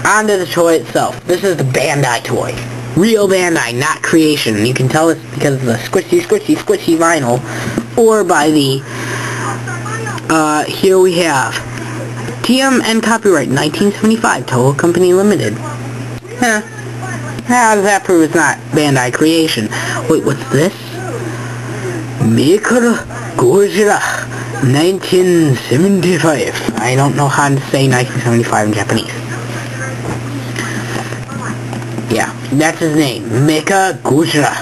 On to the toy itself. This is the Bandai toy. Real Bandai, not creation. You can tell it's because of the squishy vinyl. Or by the, here we have TM and copyright 1975, Toho Company Limited. How does that prove it's not Bandai creation? Wait, what's this? Mechagodzilla 1975. I don't know how to say 1975 in Japanese. Yeah, that's his name, Mechagodzilla.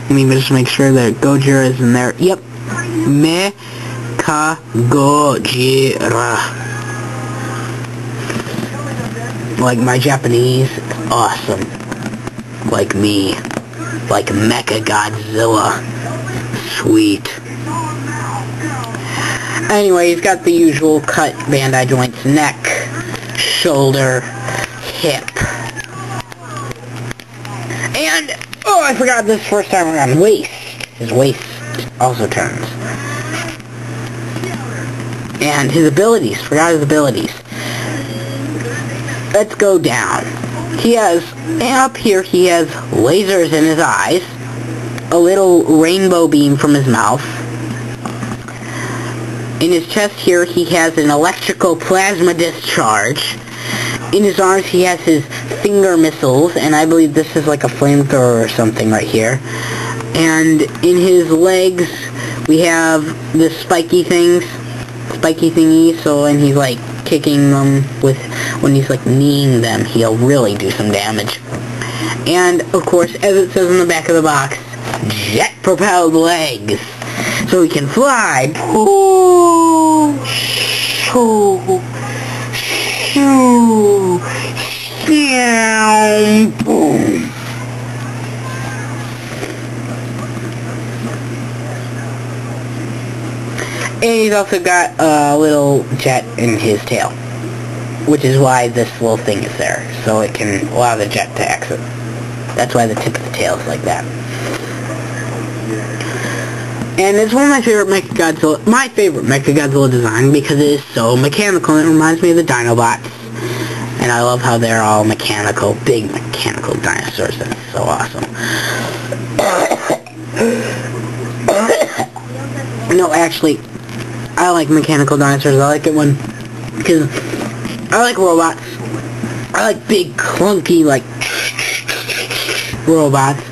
Let me just make sure that Gojira is in there. Yep, Mechagodzilla. Like my Japanese, awesome. Like me, like Mechagodzilla. Sweet. Anyway, he's got the usual cut Bandai joints: neck, shoulder, hip. And, oh, I forgot this first time around, waist. His waist also turns. And his abilities, forgot his abilities. Let's go down. He has, up here he has lasers in his eyes, a little rainbow beam from his mouth. In his chest here he has an electrical plasma discharge. In his arms he has his finger missiles, and I believe this is like a flamethrower or something right here. And in his legs we have the spiky thingies, so when he's like kicking them with, when he's like kneeing them, he'll really do some damage. And of course, as it says on the back of the box, jet propelled legs, so he can fly. Boom. And he's also got a little jet in his tail, which is why this little thing is there, so it can allow the jet to exit. That's why the tip of the tail is like that. And it's one of my favorite Mechagodzilla design, because it is so mechanical, and it reminds me of the Dinobots. And I love how they're all mechanical, big mechanical dinosaurs. That's so awesome. No, actually, I like mechanical dinosaurs. I like it when, because I like robots. I like big, clunky, like, robots.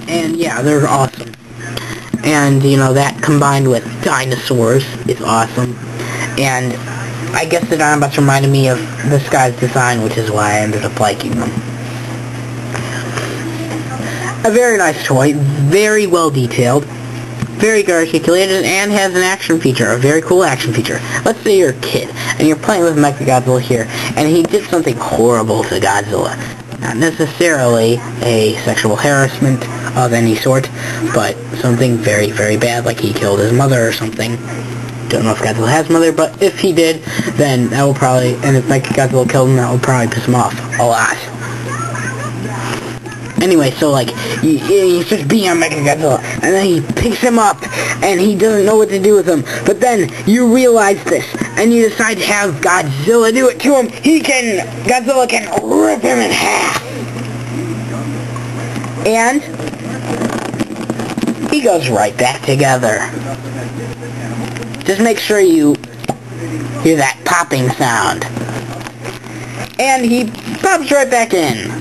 And yeah, they're awesome. And, you know, that combined with dinosaurs is awesome. And I guess the Dinobots reminded me of this guy's design, which is why I ended up liking them. A very nice toy, very well detailed, very good articulated, and has an action feature, a very cool action feature. Let's say you're a kid, and you're playing with Mechagodzilla here, and he did something horrible to Godzilla. Not necessarily a sexual harassment of any sort, but something very, very bad, like he killed his mother or something. Don't know if Godzilla has a mother, but if he did, then that will probably, and if Mechagodzilla killed him, that will probably piss him off a lot. Anyway, so like, he's just being on Mechagodzilla, and then he picks him up, and he doesn't know what to do with him. But then, you realize this, and you decide to have Godzilla do it to him. Godzilla can rip him in half. And he goes right back together. Just make sure you hear that popping sound. And he pops right back in.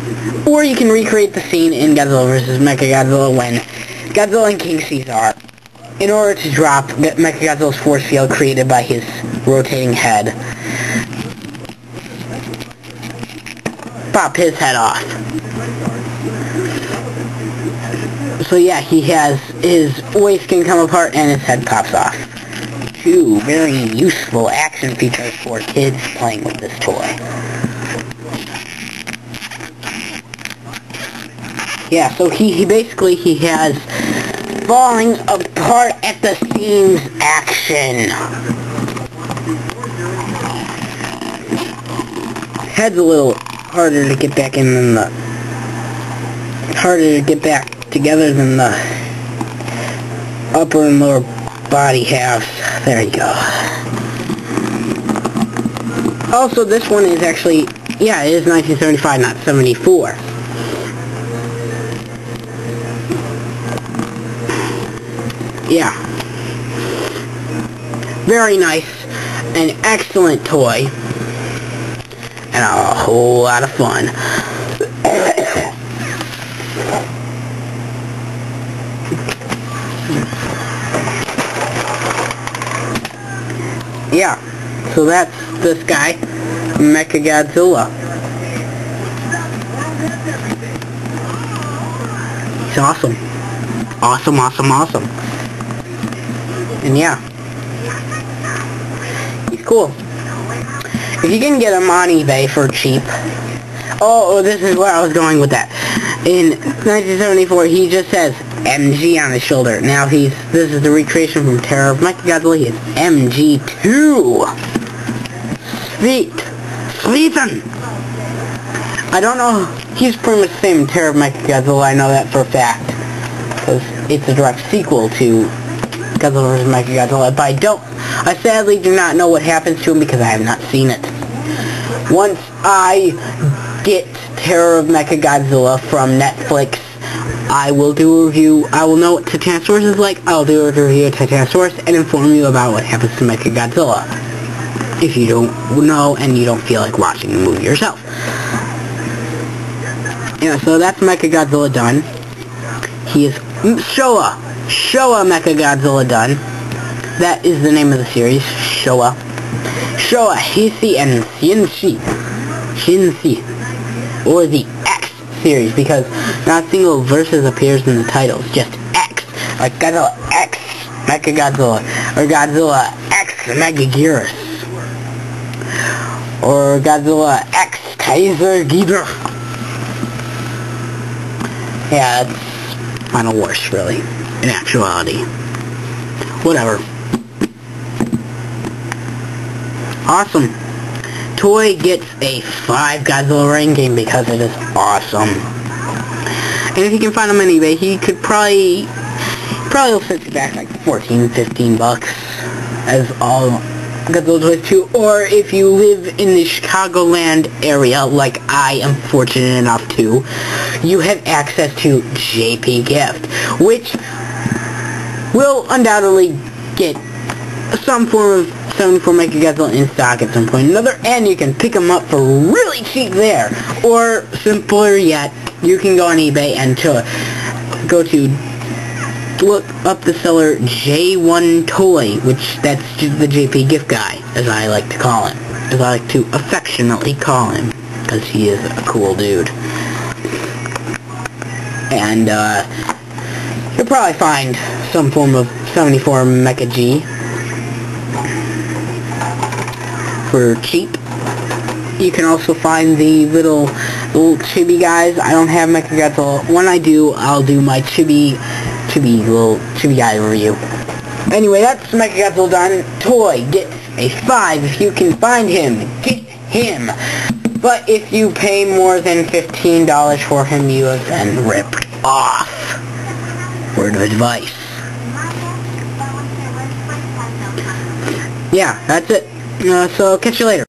Or you can recreate the scene in Godzilla vs. Mechagodzilla when Godzilla and King Caesar, in order to drop Mechagodzilla's force field created by his rotating head, pop his head off. So yeah, he has, his waist can come apart and his head pops off. Two very useful action features for kids playing with this toy. Yeah, so he basically has falling apart at the seams action. Head's a little harder to get back in than the, harder to get back together than the upper and lower body halves. There you go. Also, this one is actually, yeah, it is 1975, not 74. Yeah. Very nice. An excellent toy. And a whole lot of fun. Yeah. So that's this guy, Mechagodzilla. He's awesome. Awesome, awesome, awesome. And yeah. He's cool. If you can get him on eBay for cheap. Oh, this is where I was going with that. In 1974, he just says MG on his shoulder. Now this is the recreation from Terror of Mechagodzilla. He is MG2. Sweeten. I don't know. He's pretty much the same Terror of Mechagodzilla. I know that for a fact. Because it's a direct sequel to Godzilla vs. Mechagodzilla. But I sadly do not know what happens to him because I have not seen it. Once I get Terror of Mechagodzilla from Netflix, I will do a review. I will know what Titanosaurus is like. I'll do a review of Titanosaurus and inform you about what happens to Mechagodzilla. If you don't know and you don't feel like watching the movie yourself. Yeah, so that's Mechagodzilla done. He is Showa Mechagodzilla done. That is the name of the series, Showa. Showa, Hisei, and Shinsi. Or the X series, because not a single versus appears in the titles, just X. Like Godzilla X Mechagodzilla, or Godzilla X Megaguirus, or Godzilla X Kaiser Ghidorah. Yeah, it's kind of worse, really, in actuality. Whatever. Awesome. Toy gets a 5 Godzilla rating game because it is awesome. And if you can find him on eBay, he could probably will set you back like 14, 15 bucks as all Godzilla toys too. Or if you live in the Chicagoland area, like I am fortunate enough to, you have access to JP Gift, which will undoubtedly get some form of 74 Mechagodzilla in stock at some point or another, and you can pick them up for really cheap there. Or, simpler yet, you can go on eBay and look up the seller J1 Toy, which that's just the JP Gift guy, as I like to call him. As I like to affectionately call him, because he is a cool dude. And, you'll probably find some form of 74 Mecha G for cheap. You can also find the little chibi guys. I don't have Mechagodzilla. When I do, I'll do my little chibi guy review. Anyway, that's Mechagodzilla done. Toy gets a 5. If you can find him, get him. But if you pay more than $15 for him, you have been ripped off. Word of advice. Yeah, that's it. So, catch you later.